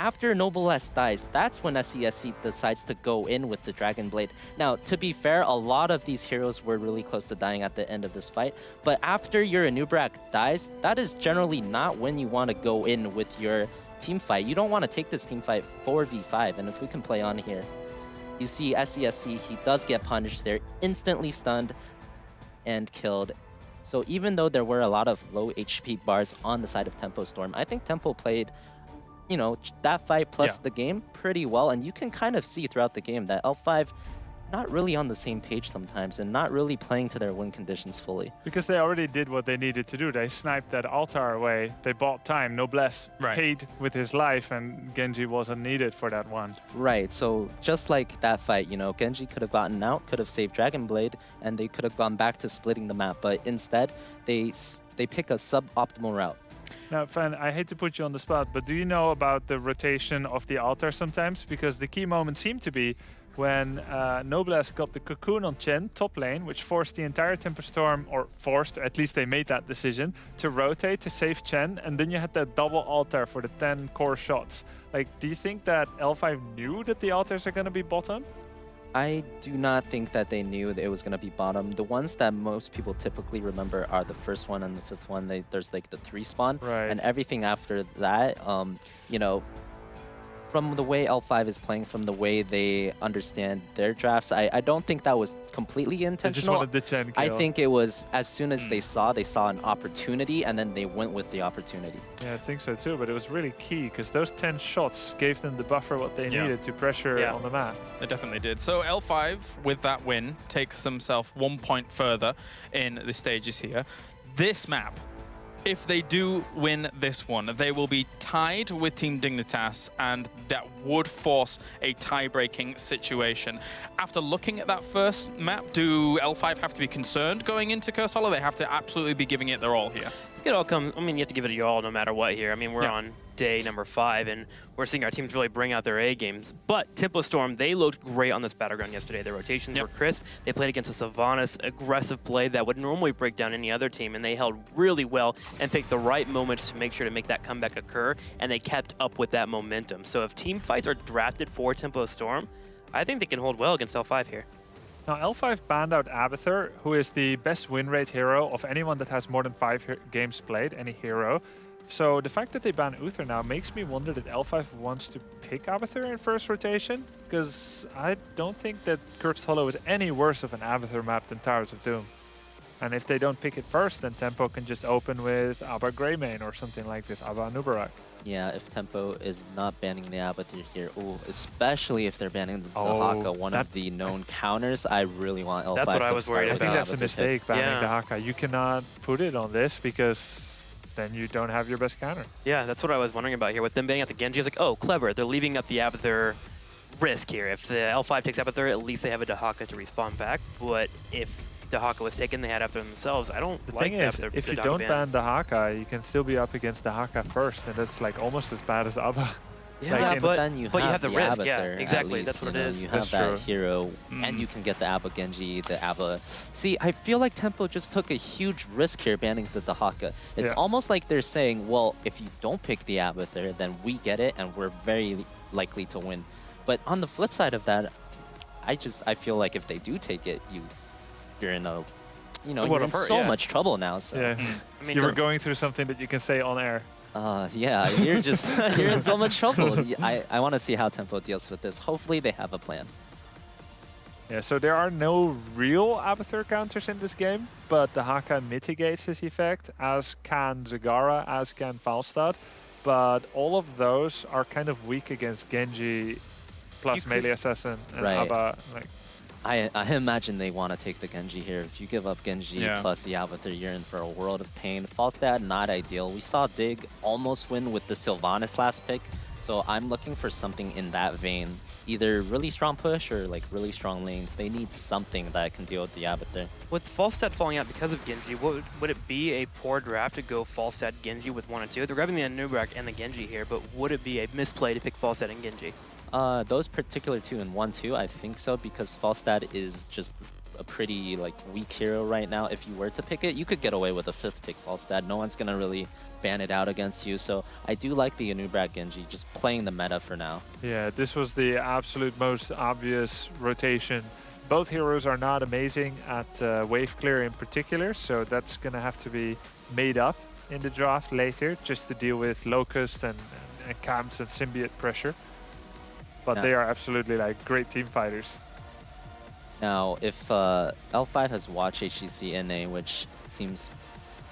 after Noblesse dies, that's when SCSC decides to go in with the Dragon Blade. Now, to be fair, a lot of these heroes were really close to dying at the end of this fight, but after your Anubrak dies, that is generally not when you want to go in with your team fight. You don't want to take this team fight 4v5, and if we can play on here, you see SCSC, he does get punished. They're instantly stunned and killed. So even though there were a lot of low HP bars on the side of Tempo Storm, I think Tempo played, you know, that fight plus the game pretty well. And you can kind of see throughout the game that L5 not really on the same page sometimes and not really playing to their win conditions fully. Because they already did what they needed to do. They sniped that altar away. They bought time. Noblesse paid with his life, and Genji wasn't needed for that one. Right, so just like that fight, you know, Genji could have gotten out, could have saved Dragon Blade, and they could have gone back to splitting the map. But instead, they pick a suboptimal route. Now, Fan, I hate to put you on the spot, but do you know about the rotation of the altar sometimes? Because the key moment seemed to be when Noblesse got the cocoon on Chen, top lane, which forced the entire Temper Storm, or forced, at least they made that decision, to rotate to save Chen, and then you had that double altar for the 10 core shots. Like, do you think that L5 knew that the altars are going to be bottom? I do not think that they knew that it was going to be bottom. The ones that most people typically remember are the first one and the fifth one. There's like the 3 spawn, and everything after that, you know, from the way L5 is playing, from the way they understand their drafts, I don't think that was completely intentional. They just wanted the Chen kill. I think it was as soon as they saw an opportunity, and then they went with the opportunity. Yeah, I think so too, but it was really key because those 10 shots gave them the buffer what they needed to pressure on the map. They definitely did. So L5, with that win, takes themselves 1 point further in the stages here. This map, if they do win this one, they will be tied with Team Dignitas, and that would force a tie-breaking situation. After looking at that first map, do L5 have to be concerned going into Cursed Hollow? They have to absolutely be giving it their all here. It all comes, I mean, you have to give it your all no matter what here. I mean, we're on day number 5, and we're seeing our teams really bring out their A games. But Tempo Storm, they looked great on this battleground yesterday. Their rotations were crisp. They played against a Sylvanas aggressive play that would normally break down any other team, and they held really well and picked the right moments to make sure to make that comeback occur, and they kept up with that momentum. So if team fights are drafted for Tempo Storm, I think they can hold well against L5 here. Now, L5 banned out Abathur, who is the best win rate hero of anyone that has more than 5 games played, any hero. So the fact that they ban Uther now makes me wonder that L5 wants to pick Abathur in first rotation, because I don't think that Cursed Hollow is any worse of an Abathur map than Towers of Doom. And if they don't pick it first, then Tempo can just open with Abba Greymane or something like this, Abba Nubarak. Yeah, if Tempo is not banning the Abathur here, especially if they're banning the Haka, one of the known counters, I really want L5 That's what I was worried about. I think that's a mistake, banning the Haka. You cannot put it on this because then you don't have your best counter. Yeah, that's what I was wondering about here. With them banning out the Genji, I was like, oh, clever. They're leaving up the Abathur risk here. If the L5 takes Abathur, at least they have a Dahaka to respawn back. But if Dahaka was taken, they had Abathur themselves. I don't like the thing is, if you don't ban Dahaka, you can still be up against Dahaka first, and that's like almost as bad as Abba. Yeah, like, but then you have the risk. Abathur, Yeah, exactly. least, That's what it is. You have that hero, and you can get the Abba Genji, the Abba. See, I feel like Tempo just took a huge risk here banning the Dahaka. It's almost like they're saying, well, if you don't pick the Abathur, then we get it, and we're very likely to win. But on the flip side of that, I feel like if they do take it, you're in a, you're in so much trouble now. So. Yeah. I mean, you were going through something that you can say on air. Yeah, you're just you're in so much trouble. I want to see how Tempo deals with this. Hopefully they have a plan. Yeah, so there are no real Abathur counters in this game, but the Haka mitigates his effect, as can Zagara, as can Falstad. But all of those are kind of weak against Genji plus Melee Assassin and Abba. Like, I imagine they want to take the Genji here. If you give up Genji plus the Abathur, you're in for a world of pain. Falstad, not ideal. We saw Dig almost win with the Sylvanas last pick, so I'm looking for something in that vein. Either really strong push or like really strong lanes. They need something that can deal with the Abathur. With Falstad falling out because of Genji, would it be a poor draft to go Falstad Genji with 1 and 2? They're grabbing the Anubrak and the Genji here, but would it be a misplay to pick Falstad and Genji? Those particular 2 and 1-2, I think so, because Falstad is just a pretty like weak hero right now. If you were to pick it, you could get away with a 5th pick Falstad. No one's gonna really ban it out against you. So I do like the Anubrak Genji just playing the meta for now. Yeah, this was the absolute most obvious rotation. Both heroes are not amazing at wave clear in particular, so that's gonna have to be made up in the draft later, just to deal with Locust and camps and symbiote pressure. But they are absolutely like great team fighters. Now, if L5 has watched HGC NA, which seems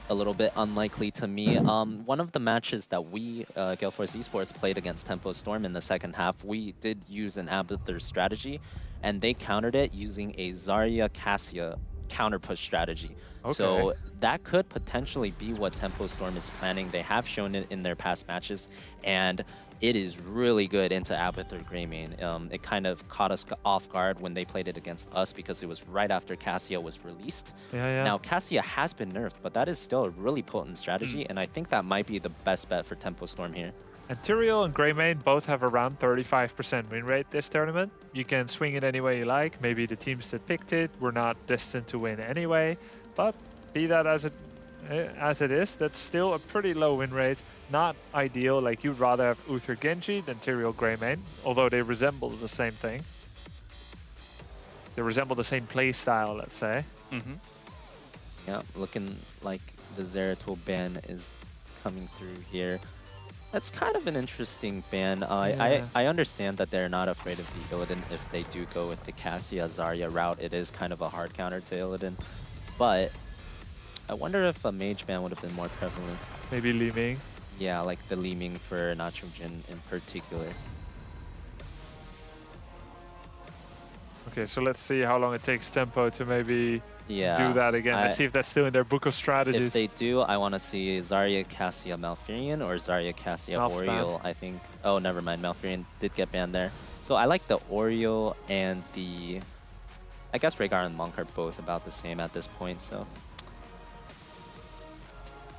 a little bit unlikely to me, one of the matches that we, Gale Force Esports, played against Tempo Storm in the second half, we did use an Abathur strategy, and they countered it using a Zarya Cassia counter push strategy. Okay. So that could potentially be what Tempo Storm is planning. They have shown it in their past matches, and it is really good into Abathur Greymane. It kind of caught us off guard when they played it against us because it was right after Cassia was released. Now, Cassia has been nerfed, but that is still a really potent strategy, and I think that might be the best bet for Tempo Storm here. And Tyrael and Greymane both have around 35% win rate this tournament. You can swing it any way you like. Maybe the teams that picked it were not destined to win anyway, but be that as it is, that's still a pretty low win rate. Not ideal. Like, you'd rather have Uther Genji than Tyrael Greymane, although they resemble the same thing. They resemble the same play style, let's say. Yeah, looking like the Zeratul ban is coming through here. That's kind of an interesting ban. I understand that they're not afraid of the Illidan if they do go with the Cassia Zarya route. It is kind of a hard counter to Illidan, but I wonder if a mage ban would have been more prevalent. Maybe Li Ming. Yeah, like the Li Ming for Nitrogen in particular. Okay, so let's see how long it takes Tempo to maybe do that again. Let's see if that's still in their book of strategies. If they do, I want to see Zarya Cassia Malfurion or Zarya Cassia Oriole, I think. Oh, never mind. Malfurion did get banned there. So I like the Oriole and the... I guess Rhaegar and Monk are both about the same at this point, so...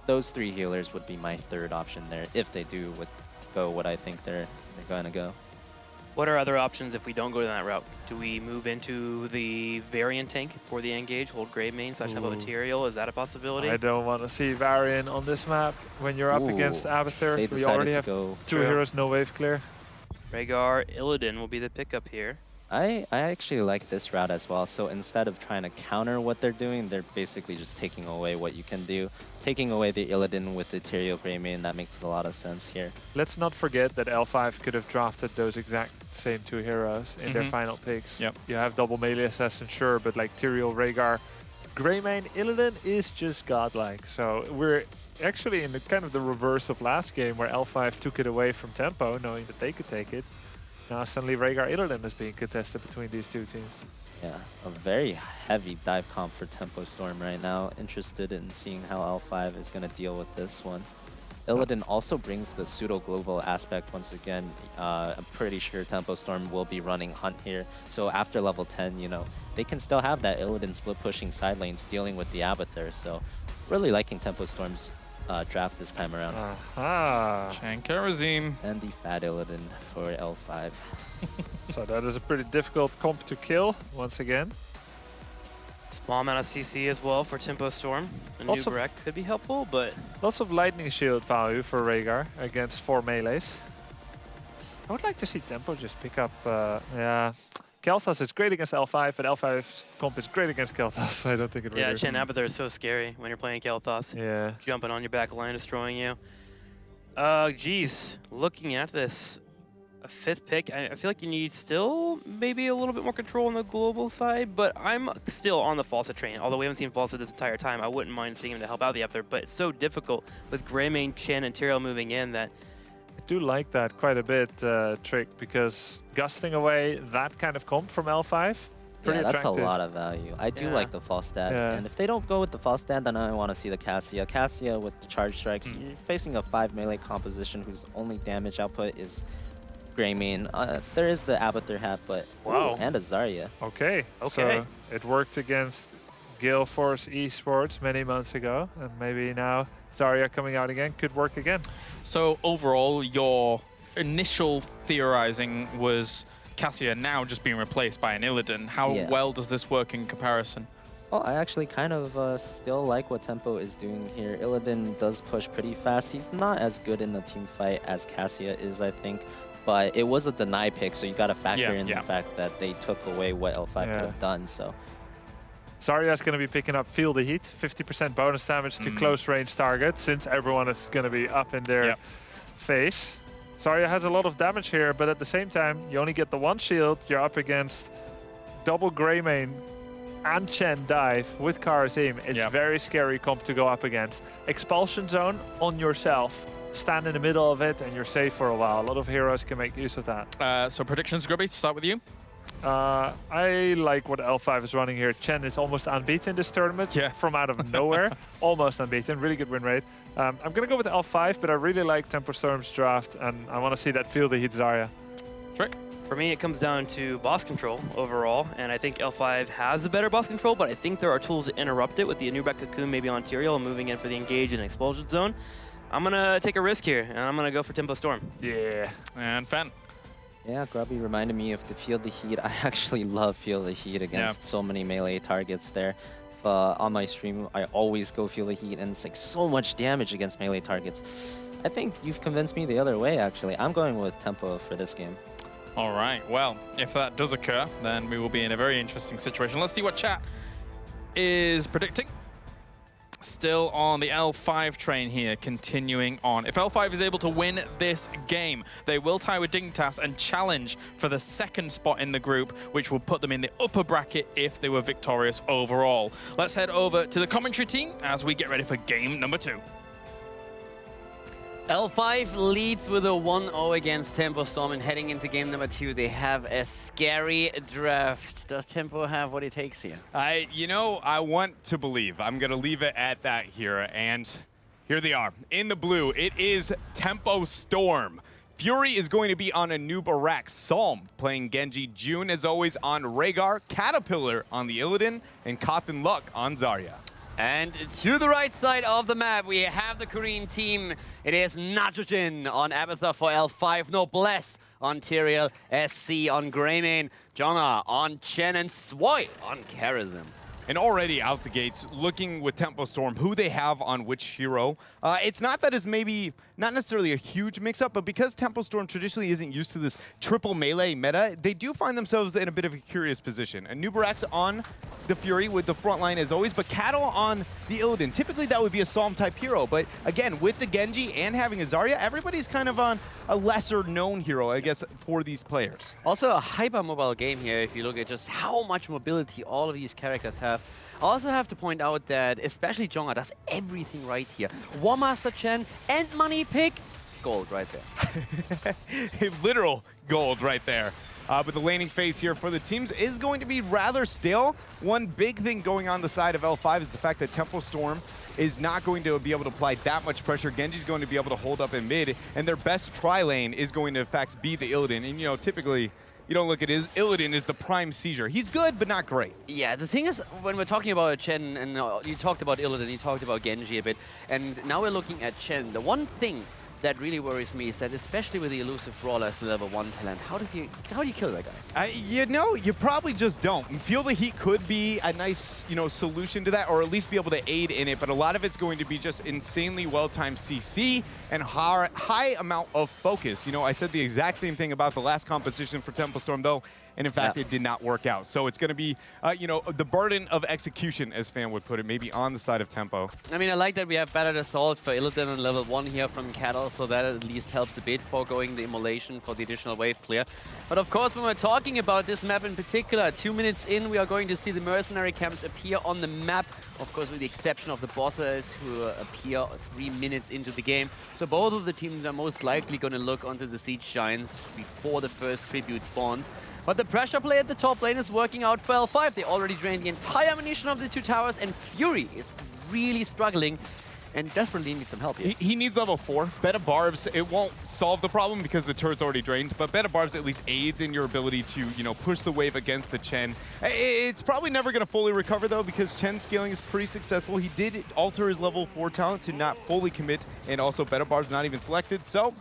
Those 3 healers would be my 3rd option there, if they do go what I think they're going to go. What are other options if we don't go down that route? Do we move into the Varian tank for the engage, hold Greymane / have a material? Is that a possibility? I don't want to see Varian on this map when you're up against Abathur. We already have 2 heroes, no wave clear. Rhaegar, Illidan will be the pickup here. I actually like this route as well. So instead of trying to counter what they're doing, they're basically just taking away what you can do. Taking away the Illidan with the Tyrael Greymane, that makes a lot of sense here. Let's not forget that L5 could have drafted those exact same 2 heroes in their final picks. You have double melee assassin, sure, but like Tyrael, Rhaegar, Greymane, Illidan is just godlike. So we're actually in the kind of the reverse of last game where L5 took it away from Tempo, knowing that they could take it. Now suddenly Rhaegar Illidan is being contested between these 2 teams. Yeah, a very heavy dive comp for Tempo Storm right now. Interested in seeing how L5 is going to deal with this one. Illidan also brings the pseudo-global aspect once again. I'm pretty sure Tempo Storm will be running Hunt here. So after level 10, you know, they can still have that Illidan split pushing side lanes dealing with the Abathur. So really liking Tempo Storm's draft this time around. Chankarazim. And the Fat Illidan for L5. So that is a pretty difficult comp to kill once again. Small amount of CC as well for Tempo Storm. A new Grek could be helpful, but... Lots of lightning shield value for Rhaegar against 4 melees. I would like to see Tempo just pick up... Kel'Thas is great against L5, but L5's comp is great against Kel'Thas. I don't think it really... Yeah, Chen Abathur is so scary when you're playing Kel'Thas. Yeah. Jumping on your back line, destroying you. Geez, looking at this, a 5th pick, I feel like you need still maybe a little bit more control on the global side, but I'm still on the Falsa train. Although we haven't seen Falsa this entire time, I wouldn't mind seeing him to help out the Abathur, but it's so difficult with Greymane, Chen, and Tyrael moving in that... I do like that quite a bit, Trick, because gusting away that kind of comp from L5, pretty that's attractive. A lot of value. I do like the false stat, and if they don't go with the false stat, then I want to see the Cassia. Cassia with the charge strikes, you're facing a 5 melee composition whose only damage output is Greymane. There is the Abathur hat, but and a Zarya. Okay, so it worked against Gale Force Esports many months ago, and maybe now Zarya coming out again could work again. So overall, your initial theorizing was Cassia now just being replaced by an Illidan. How well does this work in comparison? Well, I actually kind of still like what Tempo is doing here. Illidan does push pretty fast. He's not as good in the team fight as Cassia is, I think. But it was a deny pick, so you got to factor in the fact that they took away what L5 could have done. So Zarya's going to be picking up Feel the Heat, 50% bonus damage to close range targets, since everyone is going to be up in their face. Zarya has a lot of damage here, but at the same time, you only get the one shield. You're up against double Greymane and Chen dive with Karazim. It's very scary comp to go up against. Expulsion zone on yourself. Stand in the middle of it and you're safe for a while. A lot of heroes can make use of that. So predictions, Grubby, to start with you? I like what L5 is running here. Chen is almost unbeaten this tournament from out of nowhere. Almost unbeaten, really good win rate. I'm going to go with L5, but I really like Tempo Storm's draft and I want to see that Feel the Heat Zarya. Trick? For me, it comes down to boss control overall, and I think L5 has a better boss control, but I think there are tools to interrupt it with the Anubis Cocoon maybe on Tyrael and moving in for the engage and expulsion zone. I'm going to take a risk here, and I'm going to go for Tempo Storm. Yeah. And Fen? Yeah, Grubby reminded me of the Feel the Heat. I actually love Feel the Heat against so many melee targets there. On my stream, I always go Feel the Heat, and it's like so much damage against melee targets. I think you've convinced me the other way, actually. I'm going with Tempo for this game. All right, well, if that does occur, then we will be in a very interesting situation. Let's see what chat is predicting. Still on the L5 train here, continuing on. If L5 is able to win this game, they will tie with Dignitas and challenge for the second spot in the group, which will put them in the upper bracket if they were victorious overall. Let's head over to the commentary team as we get ready for game number 2. L5 leads with a 1-0 against Tempo Storm, and heading into game number 2, they have a scary draft. Does Tempo have what it takes here? You know, I want to believe. I'm going to leave it at that here, and here they are. In the blue, it is Tempo Storm. Fury is going to be on Anubis, Psalm playing Genji, June as always on Rhaegar, Caterpillar on the Illidan, and Kothin Luck on Zarya. And to the right side of the map, we have the Korean team. It is Najujin on Abathur for L5, Noblesse on Tyrael, SC on Greymane, Jonah on Chen, and Swoy on Karazim. And already out the gates, looking with Tempo Storm, who they have on which hero. It's not that it's maybe not necessarily a huge mix-up, but because Tempo Storm traditionally isn't used to this triple melee meta, they do find themselves in a bit of a curious position. Anubis on the Fury with the front line as always, but Cattle on the Illidan. Typically that would be a Psalm-type hero, but again, with the Genji and having a Zarya, everybody's kind of on a lesser-known hero, I guess, for these players. Also a hyper-mobile game here, if you look at just how much mobility all of these characters have. I also have to point out that especially Jonga does everything right here. War Master Chen and Money Pick, gold right there. Literal gold right there. But the laning phase here for the teams is going to be rather still. One big thing going on the side of L5 is the fact that Tempo Storm is not going to be able to apply that much pressure. Genji's going to be able to hold up in mid, and their best tri-lane is going to, in fact, be the Illidan. And, you know, typically, you don't look at his Illidan is the prime seizure. He's good, but not great. Yeah, the thing is, when we're talking about Chen, and you talked about Illidan, you talked about Genji a bit, and now we're looking at Chen. The one thing that really worries me is that, especially with the elusive brawler as the level 1 talent, how do you kill that guy? You know, you probably just don't. Feel the Heat could be a nice, you know, solution to that, or at least be able to aid in it, but a lot of it's going to be just insanely well-timed CC and high amount of focus. You know, I said the exact same thing about the last composition for Tempo Storm, though, and in fact, it did not work out. So it's going to be, you know, the burden of execution, as Fan would put it, maybe on the side of Tempo. I mean, I like that we have Battered Assault for Illidan on level 1 here from Cattle, so that at least helps a bit foregoing the immolation for the additional wave clear. But of course, when we're talking about this map in particular, 2 minutes in, we are going to see the mercenary camps appear on the map, of course, with the exception of the bosses who appear 3 minutes into the game. So both of the teams are most likely going to look onto the Siege Giants before the first tribute spawns. But the pressure play at the top lane is working out for L5. They already drained the entire ammunition of the 2 towers, and Fury is really struggling and desperately needs some help here. He needs level 4. Beta Barbs, it won't solve the problem because the turret's already drained, but Beta Barbs at least aids in your ability to, you know, push the wave against the Chen. It's probably never going to fully recover, though, because Chen's scaling is pretty successful. He did alter his level 4 talent to not fully commit, and also Beta Barbs not even selected, so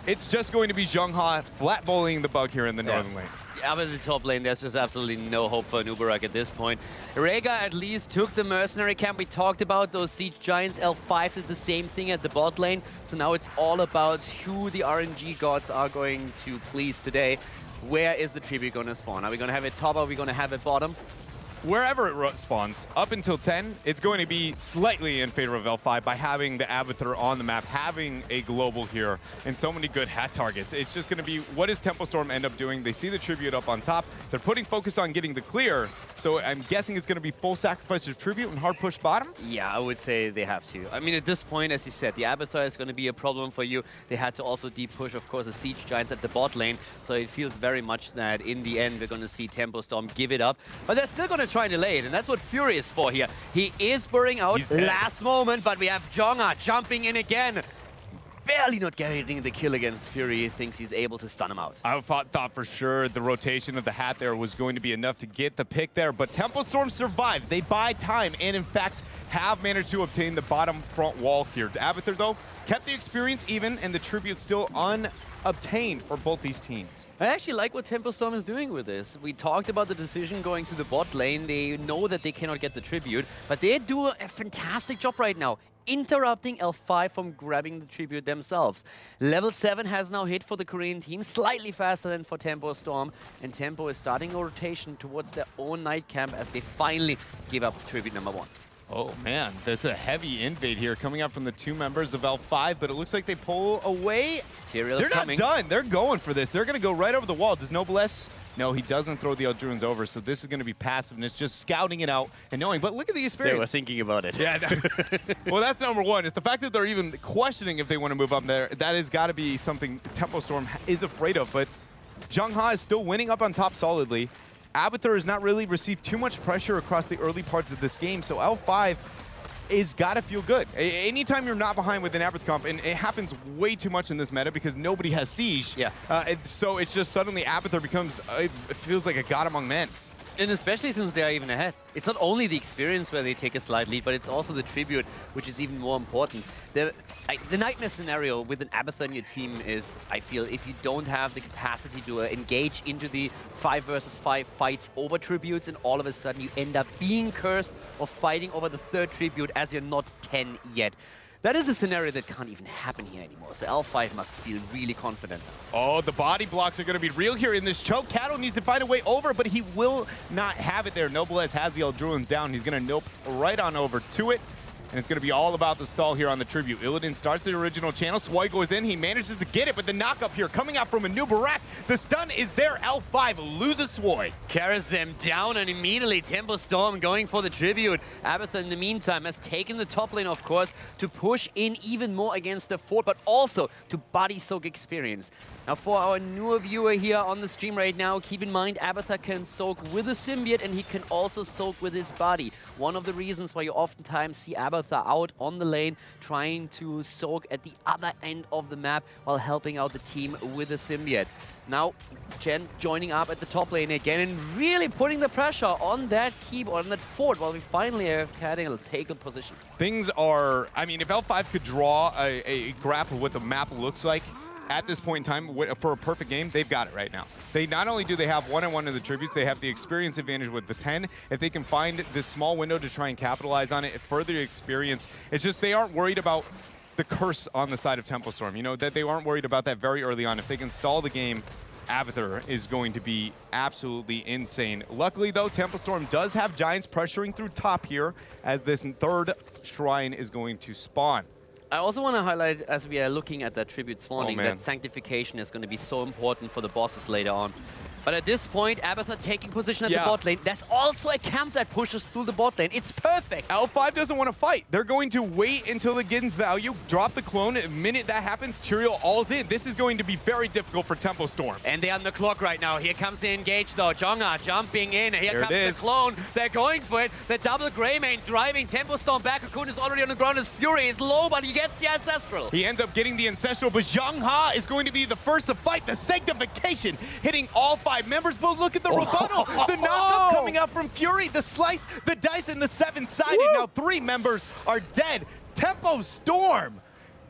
it's just going to be Zhongha flat bullying the bug here in the northern lane. up in the top lane, there's just absolutely no hope for Nubarak at this point. Rega at least took the mercenary camp. We talked about those siege giants. L5 did the same thing at the bot lane. So now it's all about who the RNG gods are going to please today. Where is the tribute going to spawn? Are we going to have it top? Are we going to have it bottom? Wherever it spawns, up until 10, it's going to be slightly in favor of L5 by having the Abathur on the map, having a global here, and so many good hat targets. It's just going to be, what does Tempo Storm end up doing? They see the Tribute up on top. They're putting focus on getting the clear, so I'm guessing it's going to be full sacrifice of Tribute and hard push bottom? Yeah, I would say they have to. I mean, at this point, as you said, the Abathur is going to be a problem for you. They had to also deep push, of course, the Siege Giants at the bot lane, so it feels very much that in the end, we're going to see Tempo Storm give it up. But they're still going to try and delay it, and that's what Fury is for here. He is burring out last moment, but we have Jonga jumping in again. Barely not getting the kill against Fury. He thinks he's able to stun him out. I thought for sure the rotation of the hat there was going to be enough to get the pick there, but Tempo Storm survives. They buy time and, in fact, have managed to obtain the bottom front wall here. Abathur, though, kept the experience even, and the tribute still unobtained for both these teams. I actually like what Tempo Storm is doing with this. We talked about the decision going to the bot lane. They know that they cannot get the tribute, but they do a fantastic job right now, interrupting L5 from grabbing the tribute themselves. Level 7 has now hit for the Korean team, slightly faster than for Tempo Storm, and Tempo is starting a rotation towards their own night camp as they finally give up tribute number 1. Oh man, that's a heavy invade here coming up from the two members of L5, but it looks like they pull away. Tyrael They're is coming. not done. They're going for this. They're going to go right over the wall. Does Noblesse? No, he doesn't throw the Eldruins over, so this is going to be passiveness, just scouting it out and knowing. But look at the experience. They were thinking about it. Yeah. Well, that's number one. It's the fact that they're even questioning if they want to move up there. That has got to be something Tempo Storm is afraid of, but Jungha is still winning up on top solidly. Abathur has not really received too much pressure across the early parts of this game, so L5 is gotta feel good. Anytime you're not behind with an Abathur comp, and it happens way too much in this meta because nobody has Siege, so it's just suddenly Abathur becomes, it feels like a god among men. And especially since they are even ahead. It's not only the experience where they take a slight lead, but it's also the tribute, which is even more important. The nightmare scenario with an Abathur in your team is, I feel, if you don't have the capacity to engage into the 5 versus 5 fights over tributes, and all of a sudden you end up being cursed or fighting over the 3rd tribute as you're not 10 yet. That is a scenario that can't even happen here anymore, so L5 must feel really confident. Oh, the body blocks are going to be real here in this choke. Cattle needs to find a way over, but he will not have it there. Noblesse has the Eldruins down. He's going to nope right on over to it. And it's going to be all about the stall here on the tribute. Illidan starts the original channel. Swoi goes in. He manages to get it, but the knock-up here coming out from a new Barak. The stun is there. L5 loses Swoi. Carries them down, and immediately Tempo Storm going for the tribute. Abathur, in the meantime, has taken the top lane, of course, to push in even more against the fort, but also to body soak experience. Now, for our newer viewer here on the stream right now, keep in mind Abathur can soak with a symbiote, and he can also soak with his body. One of the reasons why you oftentimes see Abathur out on the lane trying to soak at the other end of the map while helping out the team with a symbiote. Now, Chen joining up at the top lane again and really putting the pressure on that keep, on that fort, while we finally have getting a taken position. Things are, I mean, if L5 could draw a graph of what the map looks like at this point in time for a perfect game, they've got it right now. They not only do they have one-on-one of the tributes, they have the experience advantage with the 10. If they can find this small window to try and capitalize on it, further experience, it's just they aren't worried about the curse on the side of Tempo Storm. You know, that they aren't worried about that very early on. If they can stall the game, Abathur is going to be absolutely insane. Luckily, though, Tempo Storm does have Giants pressuring through top here as this 3rd shrine is going to spawn. I also want to highlight, as we are looking at that tribute spawning, that sanctification is going to be so important for the bosses later on. But at this point, Abathur taking position at the bot lane. There's also a camp that pushes through the bot lane. It's perfect. L5 doesn't want to fight. They're going to wait until it gets value, drop the clone. The minute that happens, Tyrael all's in. This is going to be very difficult for Tempo Storm. And they're on the clock right now. Here comes the engage, though. Jonga jumping in. Here comes the clone. They're going for it. The double Greymane driving Tempo Storm back. Cocoon is already on the ground. His Fury is low, but he gets the Ancestral. He ends up getting the Ancestral, but Jungha is going to be the first to fight. The Sanctification hitting all 5 members. But look at the rebuttal. The knockup coming out from Fury. The slice, the dice, and the 7-sided. Now 3 members are dead. Tempo Storm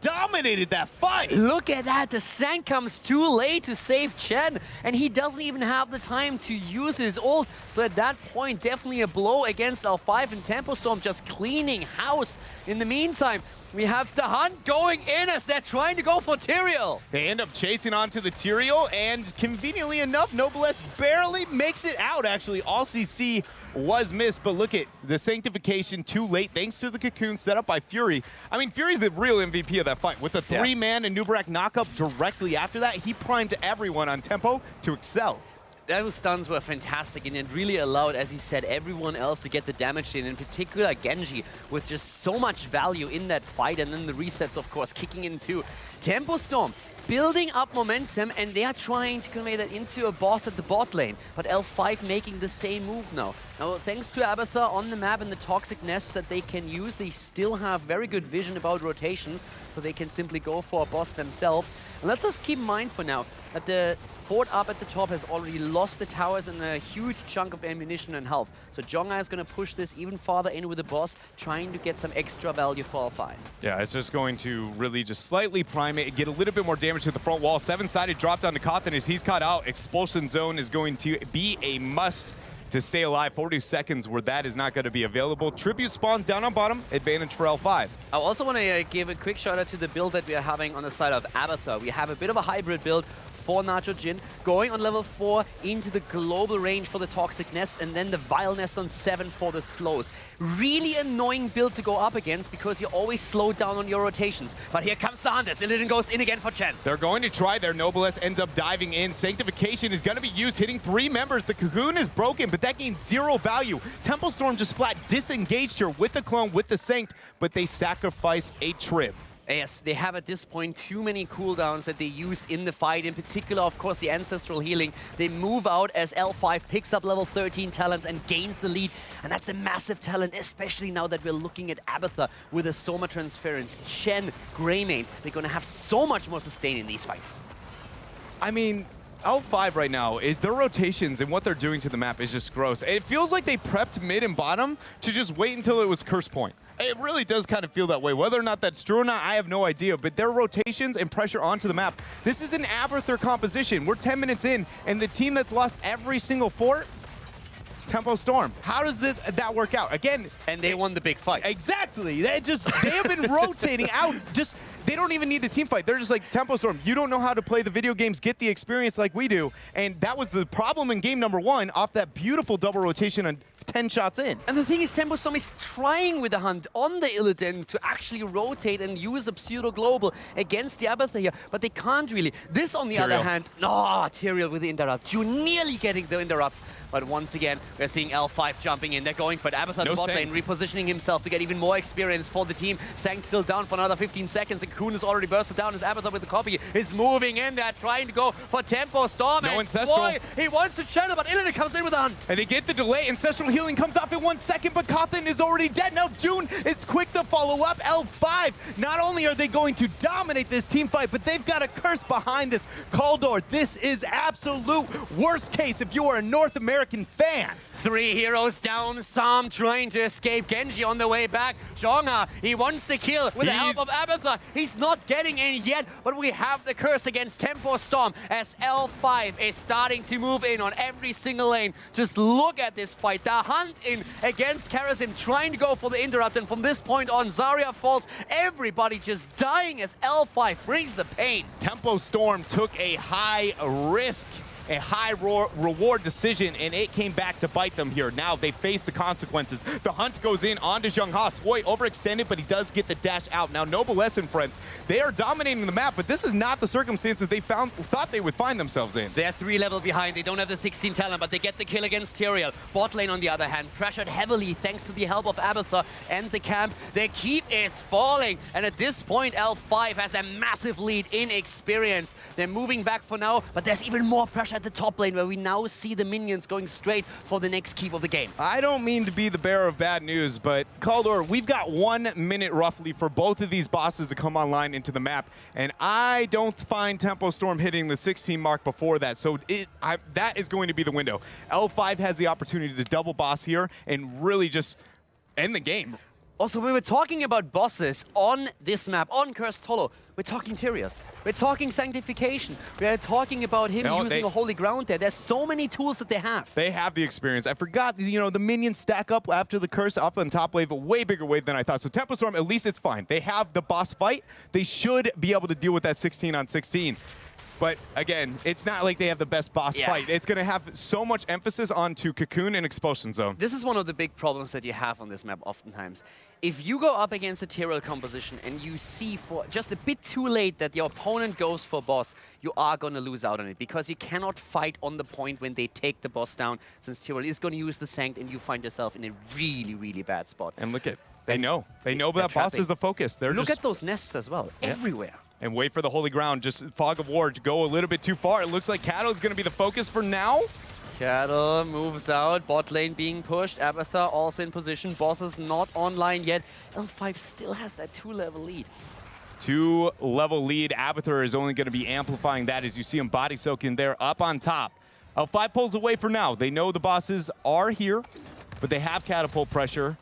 dominated that fight. Look at that, the Sank comes too late to save Chen, and he doesn't even have the time to use his ult. So at that point, definitely a blow against L5, and Tempo Storm just cleaning house. In the meantime, we have the Hunt going in as they're trying to go for Tyrael. They end up chasing onto the Tyrael, and conveniently enough, Noblesse barely makes it out, actually. All CC was missed, but look at the Sanctification too late, thanks to the Cocoon set up by Fury. I mean, Fury's the real MVP of that fight. With the three-man and Nubarak knockup directly after that, he primed everyone on Tempo to excel. Those stuns were fantastic, and it really allowed, as he said, everyone else to get the damage in particular Genji, with just so much value in that fight, and then the resets, of course, kicking in too. Tempo Storm building up momentum, and they are trying to convey that into a boss at the bot lane. But L5 making the same move now. Now, thanks to Abathur on the map and the Toxic Nest that they can use, they still have very good vision about rotations, so they can simply go for a boss themselves. And let's just keep in mind for now that the fort up at the top has already lost the towers and a huge chunk of ammunition and health. So Jonga is going to push this even farther in with the boss, trying to get some extra value for L5. Yeah, it's just going to really just slightly prime it, get a little bit more damage to the front wall. Seven-sided drop down to Kothan as he's caught out. Expulsion zone is going to be a must to stay alive. 40 seconds where that is not going to be available. Tribute spawns down on bottom. Advantage for L5. I also want to give a quick shout out to the build that we are having on the side of Abathur. We have a bit of a hybrid build for Nacho Jin, going on level 4 into the global range for the Toxic Nest, and then the Vile Nest on 7 for the slows. Really annoying build to go up against because you always slow down on your rotations. But here comes the Hunters. Illidan goes in again for Chen. They're going to try their Noblesse, ends up diving in. Sanctification is going to be used, hitting 3 members. The Cocoon is broken, but that gains 0 value. Temple Storm just flat disengaged here with the clone, with the Sanct, but they sacrifice a trip. Yes, they have at this point too many cooldowns that they used in the fight. In particular, of course, the Ancestral Healing. They move out as L5 picks up level 13 talents and gains the lead. And that's a massive talent, especially now that we're looking at Abathur with a Soma Transference. Chen, Greymane, they're going to have so much more sustain in these fights. I mean, L5 right now, their rotations and what they're doing to the map is just gross. It feels like they prepped mid and bottom to just wait until it was curse point. It really does kind of feel that way. Whether or not that's true or not, I have no idea. But their rotations and pressure onto the map, this is an Abathur composition. We're 10 minutes in, and the team that's lost every single fort, Tempo Storm. How does that work out? Again, and they won the big fight. Exactly. They have been rotating out. They don't even need the team fight. They're just like, Tempo Storm, you don't know how to play the video games, get the experience like we do. And that was the problem in game number 1 off that beautiful double rotation and 10 shots in. And the thing is, Tempo Storm is trying with the Hunt on the Illidan to actually rotate and use a pseudo-global against the Abathur here, but they can't really. This, on the other hand, Tyrael with the interrupt. June nearly getting the interrupt. But once again, we're seeing L5 jumping in. They're going for it. Abathur the bot lane, repositioning himself to get even more experience for the team. Sanct still down for another 15 seconds. And Cocoon is already bursted down as Abathur with the copy is moving in. They're trying to go for Tempo Storm. No and Ancestral. Swoy, he wants to channel, but Illidan comes in with a Hunt. And they get the delay. Ancestral Healing comes off in 1 second, but Kothan is already dead. Now June is quick to follow up. L5, not only are they going to dominate this team fight, but they've got a curse behind this. Kaldor, this is absolute worst case if you are a North American fan. 3 heroes down, Sam trying to escape, Genji on the way back. Jonga, he wants the kill with the help of Abathur. He's not getting in yet, but we have the curse against Tempo Storm as L5 is starting to move in on every single lane. Just look at this fight. The Hunt in against Karazim, trying to go for the interrupt, and from this point on, Zarya falls. Everybody just dying as L5 brings the pain. Tempo Storm took a high risk, a high reward decision, and it came back to bite them here. Now they face the consequences. The Hunt goes in onto Zheng Ha. Swoy overextended, but he does get the dash out. Now Noblesse and friends, they are dominating the map, but this is not the circumstances they thought they would find themselves in. They're 3 level behind. They don't have the 16 talent, but they get the kill against Tyrael. Bot lane, on the other hand, pressured heavily thanks to the help of Abathur and the camp. Their keep is falling, and at this point, L5 has a massive lead in experience. They're moving back for now, but there's even more pressure at the top lane, where we now see the minions going straight for the next keep of the game. I don't mean to be the bearer of bad news, but Kaldor, we've got 1 minute roughly for both of these bosses to come online into the map, and I don't find Tempo Storm hitting the 16 mark before that, so that is going to be the window. L5 has the opportunity to double boss here and really just end the game. Also, we were talking about bosses on this map, on Cursed Hollow. We're talking Tyrael. We're talking Sanctification. We're talking about him using a Holy Ground there. There's so many tools that they have. They have the experience. I forgot, you know, the minions stack up after the curse up on top wave, a way bigger wave than I thought. So Tempo Storm, at least it's fine. They have the boss fight. They should be able to deal with that 16 on 16. But again, it's not like they have the best boss fight. It's going to have so much emphasis onto Cocoon and Expulsion Zone. This is one of the big problems that you have on this map oftentimes. If you go up against a Tyrael composition and you see for just a bit too late that your opponent goes for boss, you are going to lose out on it because you cannot fight on the point when they take the boss down, since Tyrael is going to use the Sanct and you find yourself in a really, really bad spot. And look at, they know that boss is the focus. Look at those nests as well, everywhere. And wait for the Holy Ground, just Fog of War to go a little bit too far. It looks like Cattle is going to be the focus for now. Cattle moves out, bot lane being pushed, Abathur also in position, boss is not online yet. L5 still has that 2-level lead. 2-level lead, Abathur is only going to be amplifying that as you see him body soaking there up on top. L5 pulls away for now. They know the bosses are here, but they have catapult pressure.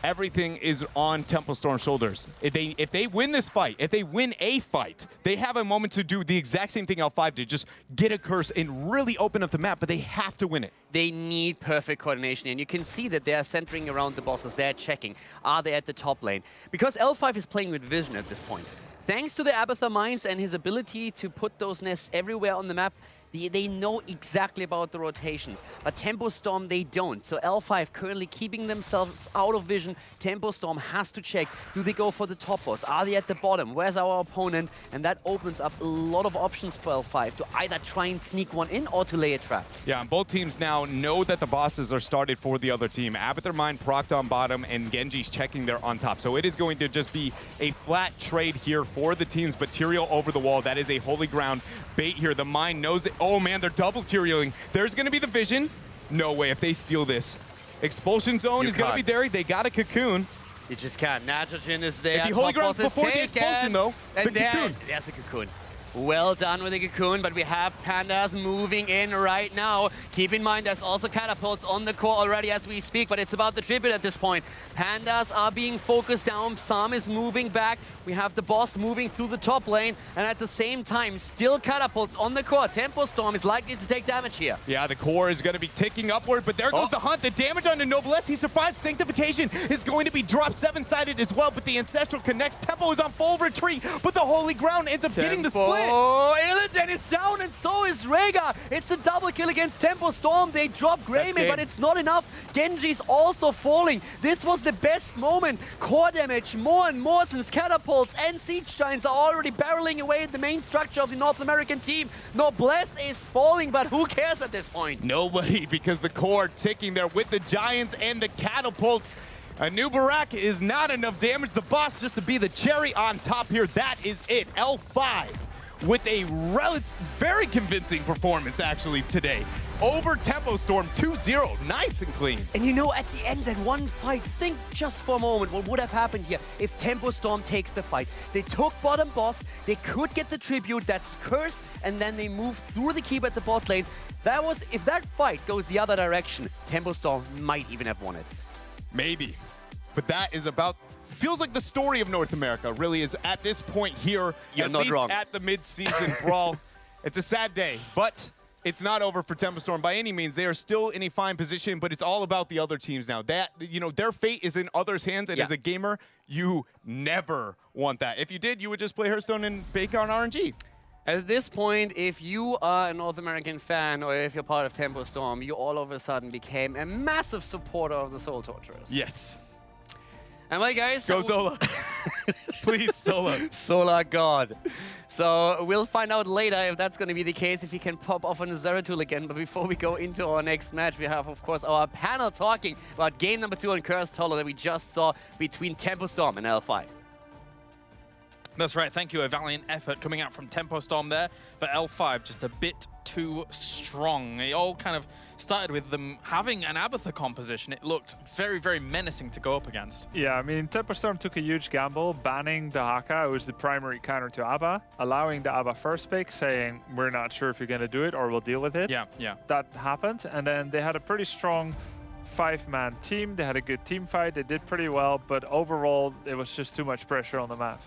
Everything is on Tempo Storm's shoulders. If they win this fight, if they win a fight, they have a moment to do the exact same thing L5 did, just get a curse and really open up the map, but they have to win it. They need perfect coordination, and you can see that they are centering around the bosses. They're checking. Are they at the top lane? Because L5 is playing with vision at this point. Thanks to the Abathur Mines and his ability to put those nests everywhere on the map, they know exactly about the rotations, but Tempo Storm, they don't. So L5 currently keeping themselves out of vision. Tempo Storm has to check. Do they go for the top boss? Are they at the bottom? Where's our opponent? And that opens up a lot of options for L5 to either try and sneak one in or to lay a trap. Yeah, and both teams now know that the bosses are started for the other team. Abathur Mine procced on bottom, and Genji's checking there on top. So it is going to just be a flat trade here for the teams, but Tyrael over the wall. That is a Holy Ground bait here. The Mine knows it. Oh man, they're double Tyraeling. There's going to be the vision. No way if they steal this. Expulsion Zone is going to be there. They got a Cocoon. You just can't. Nitrogen is there. If you Holy Ground before the expulsion, though, the Cocoon. There's a Cocoon. Well done with the Cocoon, but we have Pandas moving in right now. Keep in mind, there's also catapults on the core already as we speak, but it's about the tribute at this point. Pandas are being focused down. Psalm is moving back. We have the boss moving through the top lane, and at the same time, still catapults on the core. Tempo Storm is likely to take damage here. Yeah, the core is going to be ticking upward, but there goes the hunt. The damage on the Noblesse. He survives. Sanctification is going to be dropped 7-sided as well, but the Ancestral connects. Tempo is on full retreat, but the Holy Ground ends up getting the split. Oh, Illidan is down, and so is Rhaegar. It's a double kill against Tempo Storm. They drop Greymane, but it's not enough. Genji's also falling. This was the best moment. Core damage more and more since catapults and siege giants are already barreling away at the main structure of the North American team. Noblesse is falling, but who cares at this point? Nobody, because the core ticking there with the giants and the catapults. A new Barak is not enough damage. The boss just to be the cherry on top here. That is it. L5 with a very convincing performance actually today. Over Tempo Storm 2-0, nice and clean. And you know, at the end, that one fight, think just for a moment what would have happened here if Tempo Storm takes the fight. They took bottom boss, they could get the tribute, that's Curse, and then they moved through the keep at the bot lane. If that fight goes the other direction, Tempo Storm might even have won it. Maybe, but that is about, feels like the story of North America really is at this point here, You're at not least wrong. at the mid-season brawl. It's a sad day, but it's not over for Tempo Storm by any means. They are still in a fine position, but it's all about the other teams now. That, you know, their fate is in others' hands, and as a gamer, you never want that. If you did, you would just play Hearthstone and bake on RNG. At this point, if you are a North American fan or if you're part of Tempo Storm, you all of a sudden became a massive supporter of the Soul Torturers. Yes. And well, guys, Go Zola. Please, Zola. Solar God. So we'll find out later if that's going to be the case, if he can pop off on a Zeratul again. But before we go into our next match, we have, of course, our panel talking about game number 2 on Cursed Hollow that we just saw between Tempo Storm and L5. That's right. Thank you. A valiant effort coming out from Tempo Storm there, but L5 just a bit too strong. It all kind of started with them having an Abathur composition. It looked very, very menacing to go up against. Yeah, I mean, Tempo Storm took a huge gamble, banning the Haka, who was the primary counter to Abba, allowing the Abba first pick, saying, we're not sure if you're going to do it or we'll deal with it. Yeah, yeah. That happened, and then they had a pretty strong 5-man team. They had a good team fight. They did pretty well, but overall, it was just too much pressure on the map.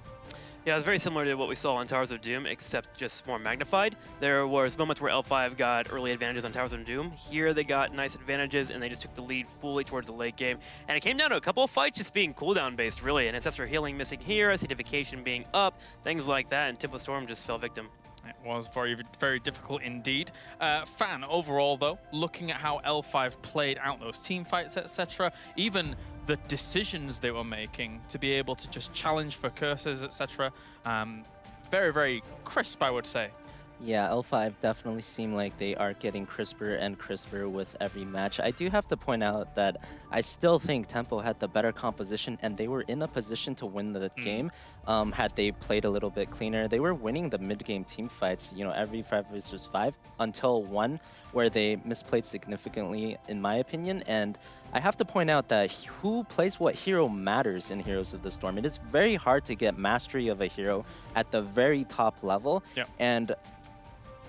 Yeah, it's very similar to what we saw on Towers of Doom, except just more magnified. There was moments where L5 got early advantages on Towers of Doom. Here they got nice advantages, and they just took the lead fully towards the late game. And it came down to a couple of fights just being cooldown-based, really. And Ancestral Healing missing here, Acidification being up, things like that, and Tempo Storm just fell victim. It was very, very difficult indeed. Fan, overall, though, looking at how L5 played out those team fights, etc., even the decisions they were making to be able to just challenge for curses, etc., very, very crisp, I would say. Yeah, L5 definitely seem like they are getting crisper and crisper with every match. I do have to point out that I still think Tempo had the better composition and they were in a position to win the game had they played a little bit cleaner. They were winning the mid-game team fights, you know, every 5 versus 5 until one where they misplayed significantly, in my opinion. And I have to point out that who plays what hero matters in Heroes of the Storm. It is very hard to get mastery of a hero at the very top level. Yep. And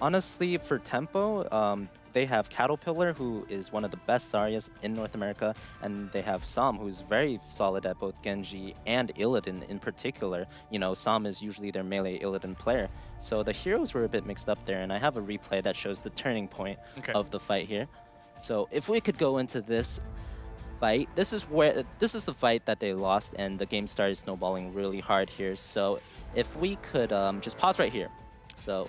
honestly, for Tempo, they have Caterpillar, who is one of the best Zaryas in North America, and they have Sam, who's very solid at both Genji and Illidan in particular. You know, Sam is usually their melee Illidan player. So the heroes were a bit mixed up there, and I have a replay that shows the turning point of the fight here. So if we could go into this fight, this is the fight that they lost, and the game started snowballing really hard here. So if we could just pause right here. So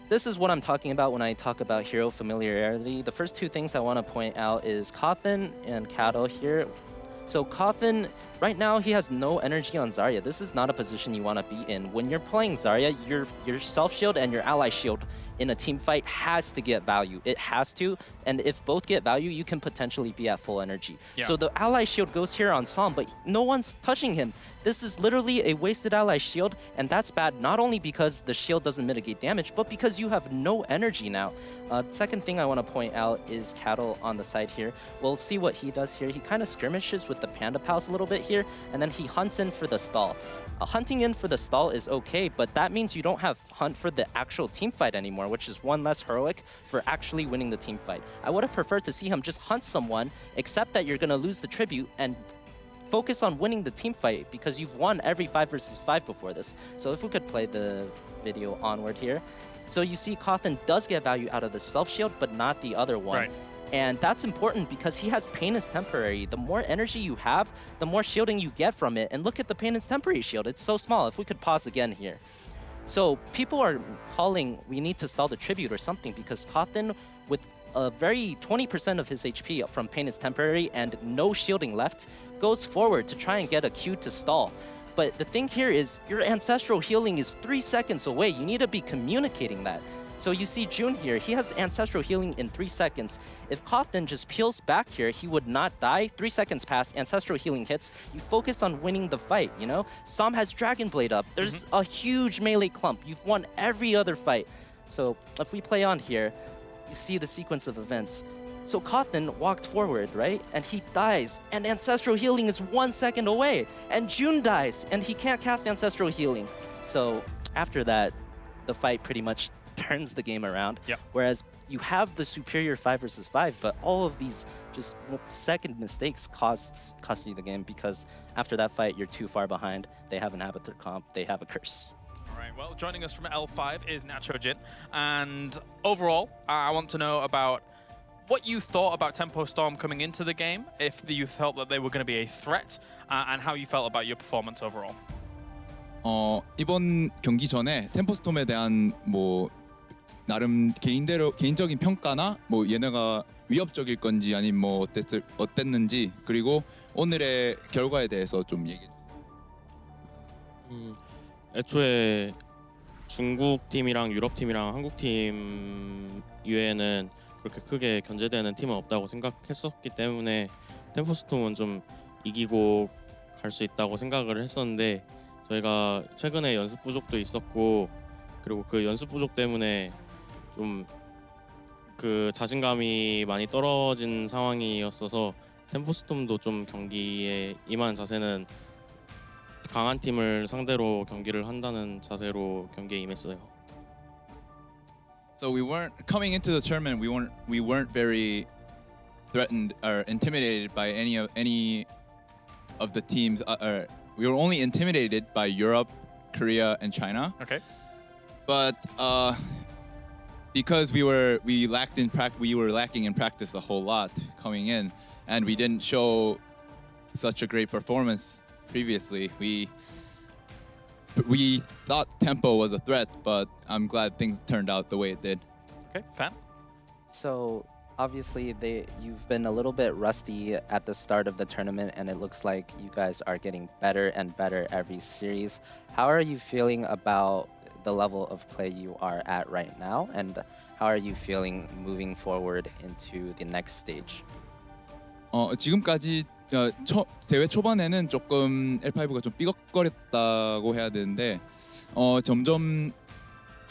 this is what I'm talking about when I talk about hero familiarity. The first two things I want to point out is Kothin and Cattle here. So Kothin, right now, he has no energy on Zarya. This is not a position you want to be in. When you're playing Zarya, your self-shield and your ally shield in a team fight has to get value. It has to, and if both get value, you can potentially be at full energy. Yeah. So the ally shield goes here on Sam, but no one's touching him. This is literally a wasted ally shield, and that's bad not only because the shield doesn't mitigate damage, but because you have no energy now. Second thing I want to point out is Cattle on the side here. We'll see what he does here. He kind of skirmishes with the Panda Pals a little bit here, and then he hunts in for the stall. Hunting in for the stall is okay, but that means you don't have hunt for the actual team fight anymore, which is one less heroic for actually winning the team fight. I would have preferred to see him just hunt someone, accept that you're going to lose the tribute, and focus on winning the team fight because you've won every 5 versus 5 before this. So if we could play the video onward here. So you see Kothin does get value out of the self-shield, but not the other one. Right. And that's important because he has Pain is temporary. The more energy you have, the more shielding you get from it. And look at the Pain is temporary shield. It's so small. If we could pause again here. So people are calling we need to stall the tribute or something because Kothin, with a very 20% of his HP from Pain is temporary and no shielding left, goes forward to try and get a Q to stall. But the thing here is your ancestral healing is 3 seconds away. You need to be communicating that. So you see June here, he has ancestral healing in 3 seconds. If Kothin just peels back here, he would not die. 3 seconds pass, ancestral healing hits. You focus on winning the fight, you know? Sam has Dragon Blade up. There's a huge melee clump. You've won every other fight. So if we play on here, you see the sequence of events. So Kothin walked forward, right? And he dies, and ancestral healing is 1 second away. And June dies, and he can't cast ancestral healing. So after that, the fight pretty much turns the game around. Yep. Whereas you have the superior 5 versus 5, but all of these just second mistakes cost you the game because after that fight, you're too far behind. They have an Abathur comp, they have a curse. All right, well, joining us from L5 is Nachojin. And overall, I want to know about what you thought about Tempo Storm coming into the game, if you felt that they were going to be a threat, and how you felt about your performance overall. 이번 경기 전에 템포스톰에 대한 뭐 나름 개인적인 평가나 뭐 얘네가 위협적일 건지 아니면 뭐 어땠는지 그리고 오늘의 결과에 대해서 좀 얘기해 주세요. 애초에 중국 팀이랑 유럽 팀이랑 한국 팀 이외에는 그렇게 크게 견제되는 팀은 없다고 생각했었기 때문에 템포스톰은 좀 이기고 갈 수 있다고 생각을 했었는데 저희가 최근에 연습 부족도 있었고 그리고 그 연습 부족 때문에 좀 그 자신감이 많이 떨어진 상황이었어서 템포스톰도 좀 경기에 임한 자세는 강한 팀을 상대로 경기를 한다는 자세로 경기에 임했어요. So we weren't coming into the tournament. We weren't very threatened or intimidated by any of the teams. We were only intimidated by Europe, Korea, and China. Okay. But because we were lacking in practice a whole lot coming in, and we didn't show such a great performance previously. We thought tempo was a threat, but I'm glad things turned out the way it did. Okay, Fan? So obviously you've been a little bit rusty at the start of the tournament, and it looks like you guys are getting better and better every series. How are you feeling about the level of play you are at right now, and how are you feeling moving forward into the next stage? 지금까지 대회 초반에는 조금 L5가 좀 삐걱거렸다고 해야 되는데 점점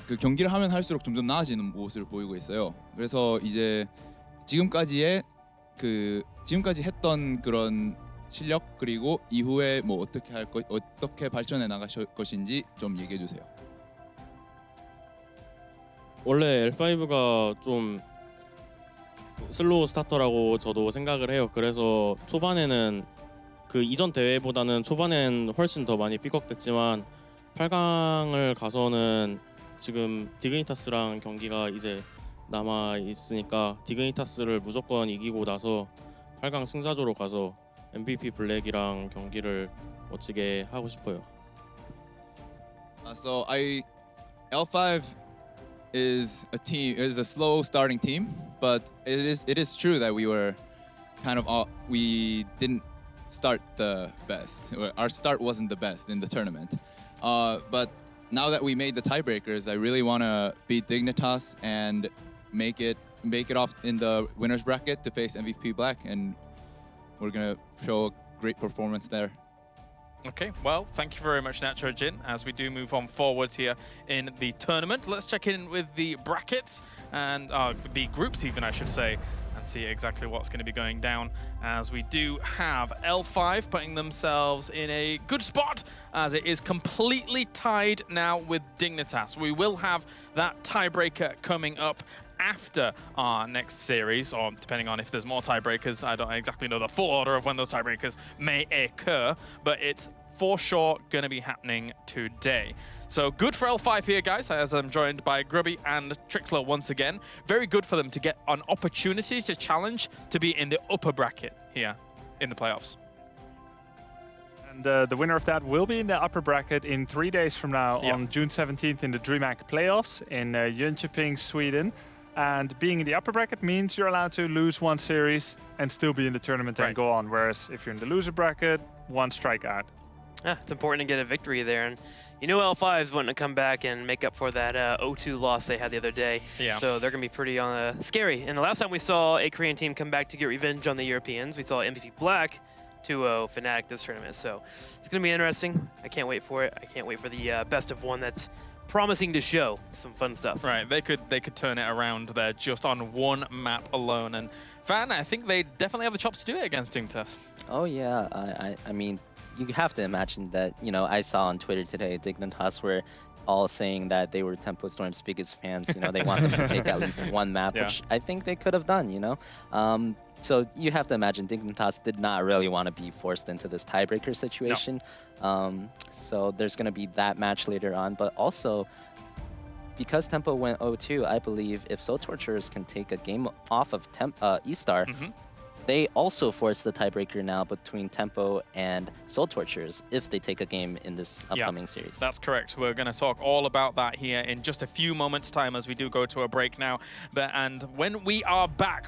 그 경기를 하면 할수록 점점 나아지는 모습을 보이고 있어요. 그래서 이제 지금까지 했던 그런 실력 그리고 이후에 뭐 어떻게 발전해 나가실 것인지 좀 얘기해 주세요. 원래 L5가 좀 슬로우 스타터라고 저도 생각을 해요. 그래서 초반에는 그 이전 대회보다는 초반엔 훨씬 더 많이 삐걱댔지만 8강을 가서는 지금 디그니타스랑 경기가 이제 남아 있으니까 디그니타스를 무조건 이기고 나서 8강 승자조로 가서 MVP 블랙이랑 경기를 멋지게 하고 싶어요. So L5 is a slow starting team, but it is true that we were kind of we didn't start the best. Our start wasn't the best in the tournament. But now that we made the tiebreakers, I really want to beat Dignitas and make it off in the winners bracket to face MVP Black, and we're gonna show a great performance there. Okay, well, thank you very much, Nacho Jin. As we do move on forwards here in the tournament, let's check in with the brackets and the groups even, I should say, and see exactly what's going to be going down, as we do have L5 putting themselves in a good spot, as it is completely tied now with Dignitas. We will have that tiebreaker coming up after our next series, or depending on if there's more tiebreakers. I don't exactly know the full order of when those tiebreakers may occur, but it's for sure going to be happening today. So good for L5 here, guys, as I'm joined by Grubby and Trixler once again. Very good for them to get an opportunity to challenge to be in the upper bracket here in the playoffs. And the winner of that will be in the upper bracket in 3 days from now, on June 17th in the DreamHack playoffs in Jönköping, Sweden. And being in the upper bracket means you're allowed to lose one series and still be in the tournament and go on. Whereas if you're in the loser bracket, one strike out. Yeah, it's important to get a victory there. And you know L5's wanting to come back and make up for that 0-2 loss they had the other day. Yeah. So they're going to be pretty scary. And the last time we saw a Korean team come back to get revenge on the Europeans, we saw MVP Black 2-0 Fnatic this tournament. So it's going to be interesting. I can't wait for it. I can't wait for the best of one that's promising to show some fun stuff. Right, they could turn it around there just on one map alone. And Fan, I think they definitely have the chops to do it against Dignitas. Oh yeah, I mean, you have to imagine that, you know, I saw on Twitter today, Dignitas were all saying that they were Tempo Storm's biggest fans. You know, they want them to take at least one map, which I think they could have done, you know. So you have to imagine Dignitas did not really want to be forced into this tiebreaker situation. No. So there's going to be that match later on. But also, because Tempo went 0-2, I believe if Soul Torturers can take a game off of E-Star, they also force the tiebreaker now between Tempo and Soul Torturers if they take a game in this upcoming series. That's correct. We're going to talk all about that here in just a few moments' time as we do go to a break now. And when we are back,